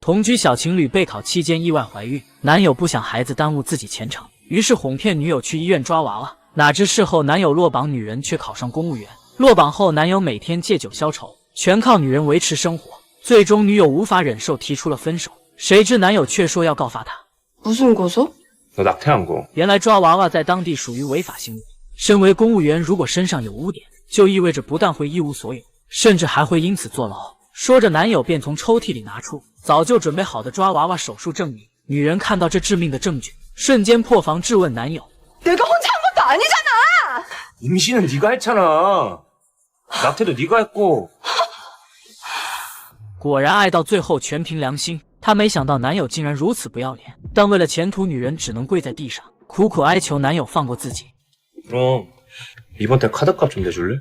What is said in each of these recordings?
同居小情侣备考期间意外怀孕，男友不想孩子耽误自己前程，于是哄骗女友去医院抓娃娃。哪知事后男友落榜，女人却考上公务员。落榜后，男友每天借酒消愁，全靠女人维持生活。最终女友无法忍受，提出了分手。谁知男友却说要告发她。무슨 고소？ 너 낙태한 거。 原来抓娃娃在当地属于违法行为。身为公务员，如果身上有污点，就意味着不但会一无所有，甚至还会因此坐牢。说着，男友便从抽屉里拿出早就准备好的抓娃娃手术证明。女人看到这致命的证据，瞬间破防质问男友：“내가혼자한 것도 아니잖아！ 임신은 네가 했잖아. 낙태도 네가 했고。” 果然爱到最后全凭良心。她没想到男友竟然如此不要脸，但为了前途，女人只能跪在地上苦苦哀求男友放过自己。 그럼 이번 달 카드값 좀 내줄래?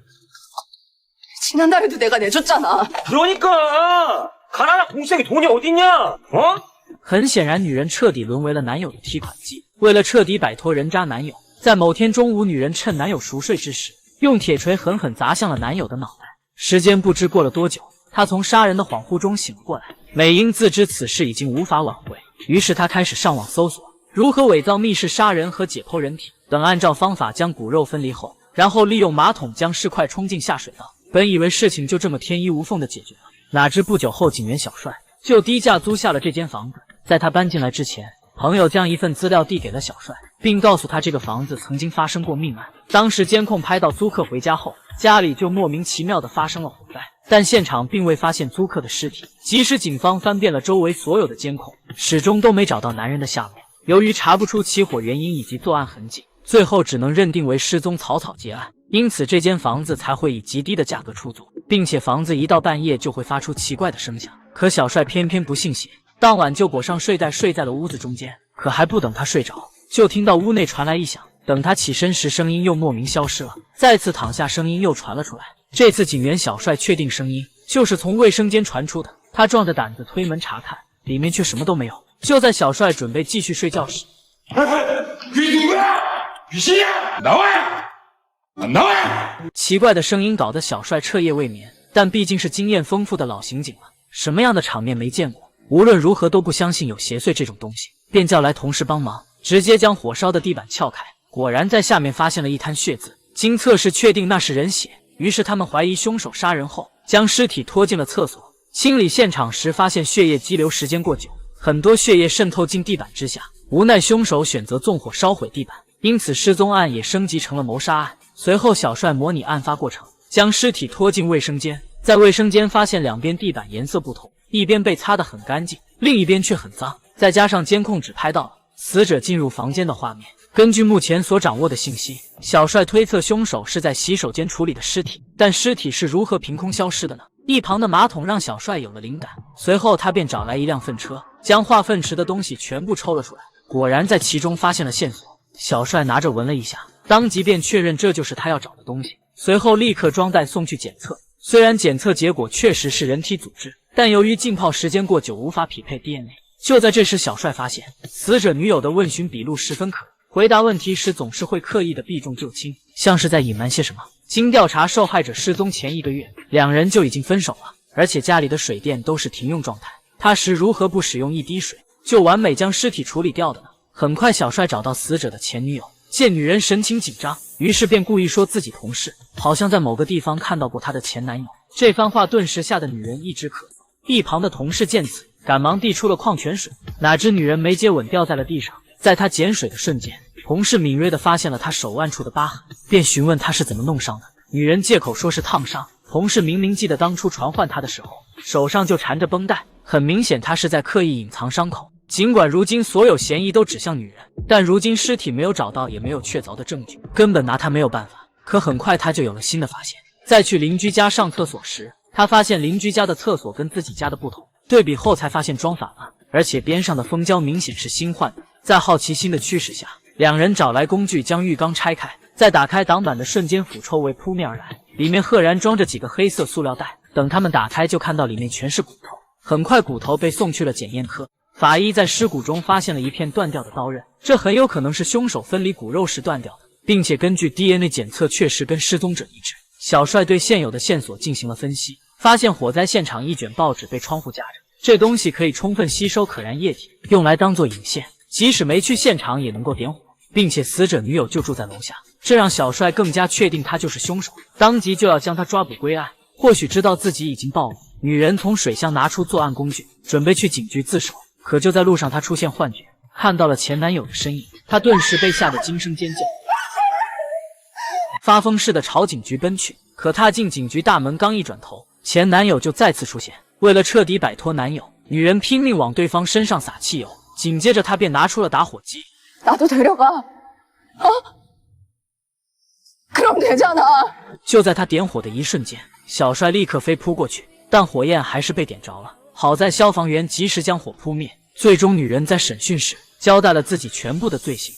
지난달에도 내가 내줬잖아. 그러니까 가난한 공생이 돈이 어딨냐? 어? 很显然，女人彻底沦为了男友的提款机。为了彻底摆脱人渣男友，在某天中午，女人趁男友熟睡之时，用铁锤狠狠砸向了男友的脑袋。时间不知过了多久，她从杀人的恍惚中醒了过来。美英自知此事已经无法挽回，于是她开始上网搜索如何伪造密室杀人和解剖人体。等按照方法将骨肉分离后，然后利用马桶将尸块冲进下水道。本以为事情就这么天衣无缝的解决了，哪知不久后，警员小帅就低价租下了这间房子。在他搬进来之前，朋友将一份资料递给了小帅，并告诉他这个房子曾经发生过命案。当时监控拍到租客回家后，家里就莫名其妙的发生了火灾，但现场并未发现租客的尸体。即使警方翻遍了周围所有的监控，始终都没找到男人的下落。由于查不出起火原因以及作案痕迹，最后只能认定为失踪草草结案。因此这间房子才会以极低的价格出租，并且房子一到半夜就会发出奇怪的声响。可小帅偏偏不信邪，当晚就裹上睡袋睡在了屋子中间。可还不等他睡着，就听到屋内传来异响。等他起身时，声音又莫名消失了。再次躺下，声音又传了出来。这次警员小帅确定声音就是从卫生间传出的。他壮着胆子推门查看，里面却什么都没有。就在小帅准备继续睡觉时，奇怪的声音搞得小帅彻夜未眠。但毕竟是经验丰富的老刑警了，什么样的场面没见过，无论如何都不相信有邪祟这种东西，便叫来同事帮忙，直接将火烧的地板撬开。果然在下面发现了一滩血渍，经测试确定那是人血。于是他们怀疑凶手杀人后将尸体拖进了厕所。清理现场时发现血液积留时间过久，很多血液渗透进地板之下。无奈凶手选择纵火烧毁地板，因此失踪案也升级成了谋杀案。随后小帅模拟案发过程，将尸体拖进卫生间。在卫生间发现两边地板颜色不同，一边被擦得很干净，另一边却很脏。再加上监控只拍到了死者进入房间的画面。根据目前所掌握的信息，小帅推测凶手是在洗手间处理的尸体，但尸体是如何凭空消失的呢？一旁的马桶让小帅有了灵感，随后他便找来一辆粪车，将化粪池的东西全部抽了出来，果然在其中发现了线索。小帅拿着闻了一下，当即便确认这就是他要找的东西，随后立刻装袋送去检测。虽然检测结果确实是人体组织，但由于浸泡时间过久，无法匹配 DNA。就在这时，小帅发现死者女友的问询笔录十分可疑，回答问题时总是会刻意的避重就轻，像是在隐瞒些什么。经调查，受害者失踪前1个月，两人就已经分手了，而且家里的水电都是停用状态。他时如何不使用一滴水就完美将尸体处理掉的呢？很快，小帅找到死者的前女友，见女人神情紧张，于是便故意说自己同事好像在某个地方看到过他的前男友。这番话顿时吓得女人一直咳嗽。一旁的同事见此，赶忙递出了矿泉水，哪知女人没接稳掉在了地上。在她捡水的瞬间，同事敏锐地发现了她手腕处的疤痕，便询问她是怎么弄伤的。女人借口说是烫伤。同事明明记得当初传唤她的时候手上就缠着绷带，很明显她是在刻意隐藏伤口。尽管如今所有嫌疑都指向女人，但如今尸体没有找到，也没有确凿的证据，根本拿她没有办法。可很快她就有了新的发现。在去邻居家上厕所时，她发现邻居家的厕所跟自己家的不同，对比后才发现装反了，而且边上的蜂胶明显是新换的。在好奇心的驱使下，两人找来工具将浴缸拆开，在打开挡板的瞬间，腐臭味扑面而来，里面赫然装着几个黑色塑料袋。等他们打开，就看到里面全是骨头。很快骨头被送去了检验科，法医在尸骨中发现了一片断掉的刀刃，这很有可能是凶手分离骨肉时断掉的，并且根据 DNA 检测确实跟失踪者一致。小帅对现有的线索进行了分析，发现火灾现场一卷报纸被窗户夹着，这东西可以充分吸收可燃液体，用来当做引线，即使没去现场也能够点火，并且死者女友就住在楼下，这让小帅更加确定他就是凶手，当即就要将他抓捕归案。或许知道自己已经暴露，女人从水箱拿出作案工具，准备去警局自首。可就在路上，她出现幻觉，看到了前男友的身影，她顿时被吓得惊声尖叫，发疯似的朝警局奔去。可踏进警局大门，刚一转头，前男友就再次出现。为了彻底摆脱男友，女人拼命往对方身上撒汽油，紧接着她便拿出了打火机。 나도 데려가. 그럼 되잖아. 就在他点火的一瞬间，小帅立刻飞扑过去，但火焰还是被点着了。好在消防员及时将火扑灭。最终，女人在审讯时交代了自己全部的罪行。